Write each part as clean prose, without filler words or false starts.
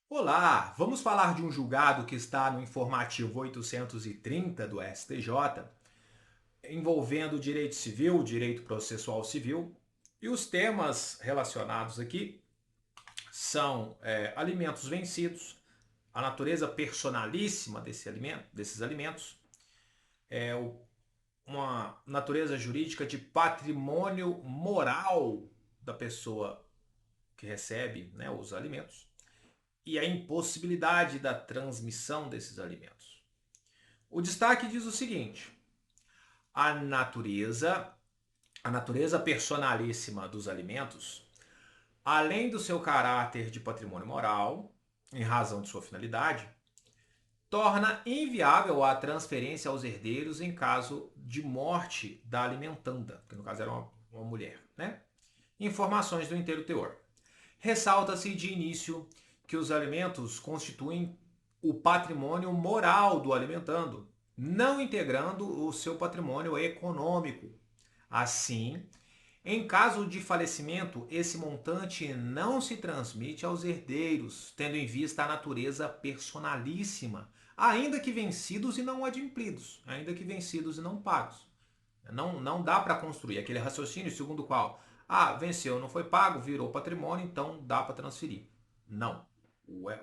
Olá, vamos falar de um julgado que está no informativo 830 do STJ, envolvendo direito civil, direito processual civil, e os temas relacionados aqui são alimentos vencidos, a natureza personalíssima desses alimentos, uma natureza jurídica de patrimônio moral da pessoa que recebe, né, os alimentos, e a impossibilidade da transmissão desses alimentos. O destaque diz o seguinte: a natureza, a natureza personalíssima dos alimentos, além do seu caráter de patrimônio moral, em razão de sua finalidade, torna inviável a transferência aos herdeiros em caso de morte da alimentanda, que no caso era uma mulher, né? Informações do inteiro teor. Ressalta-se de início que os alimentos constituem o patrimônio moral do alimentando, não integrando o seu patrimônio econômico. Assim, em caso de falecimento, esse montante não se transmite aos herdeiros, tendo em vista a natureza personalíssima, ainda que vencidos e não adimplidos, ainda que vencidos e não pagos. Não dá para construir aquele raciocínio segundo o qual, venceu, não foi pago, virou patrimônio, então dá para transferir. Não.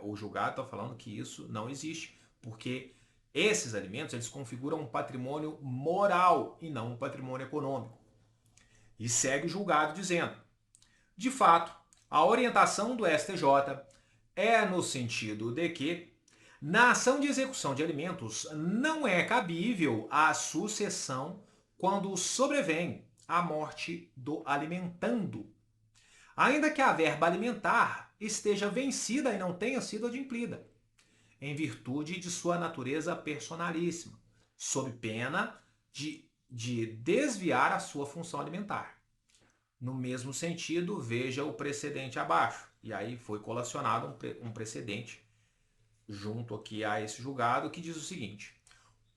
O julgado está falando que isso não existe, porque esses alimentos eles configuram um patrimônio moral e não um patrimônio econômico. E segue o julgado dizendo: de fato, a orientação do STJ é no sentido de que, na ação de execução de alimentos, não é cabível a sucessão quando sobrevém a morte do alimentando, ainda que a verba alimentar esteja vencida e não tenha sido adimplida, em virtude de sua natureza personalíssima, sob pena de desviar a sua função alimentar. No mesmo sentido, veja o precedente abaixo. E aí foi colacionado um precedente junto aqui a esse julgado que diz o seguinte: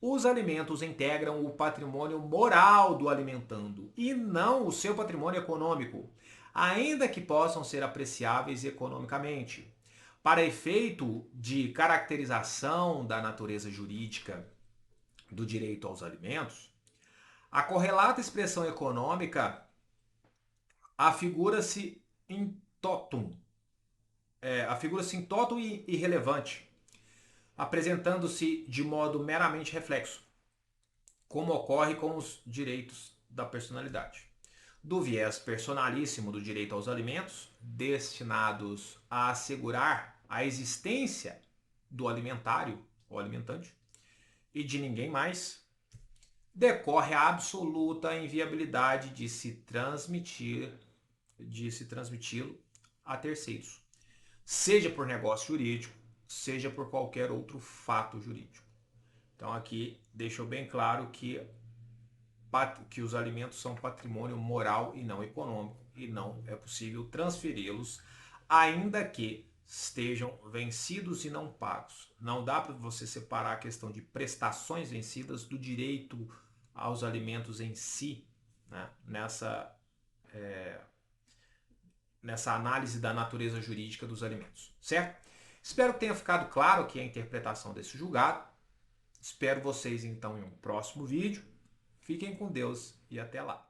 os alimentos integram o patrimônio moral do alimentando e não o seu patrimônio econômico, ainda que possam ser apreciáveis economicamente. Para efeito de caracterização da natureza jurídica do direito aos alimentos, a correlata expressão econômica afigura-se em totum, afigura-se em totum e irrelevante, apresentando-se de modo meramente reflexo, como ocorre com os direitos da personalidade. Do viés personalíssimo do direito aos alimentos, destinados a assegurar a existência do alimentário ou alimentante e de ninguém mais, decorre a absoluta inviabilidade de se transmiti-lo a terceiros, seja por negócio jurídico, seja por qualquer outro fato jurídico. Então aqui deixou bem claro que os alimentos são patrimônio moral e não econômico, e não é possível transferi-los, ainda que estejam vencidos e não pagos. Não dá para você separar a questão de prestações vencidas do direito aos alimentos em si, né? Nessa análise da natureza jurídica dos alimentos, certo? Espero que tenha ficado claro aqui a interpretação desse julgado. Espero vocês então em um próximo vídeo. Fiquem com Deus e até lá.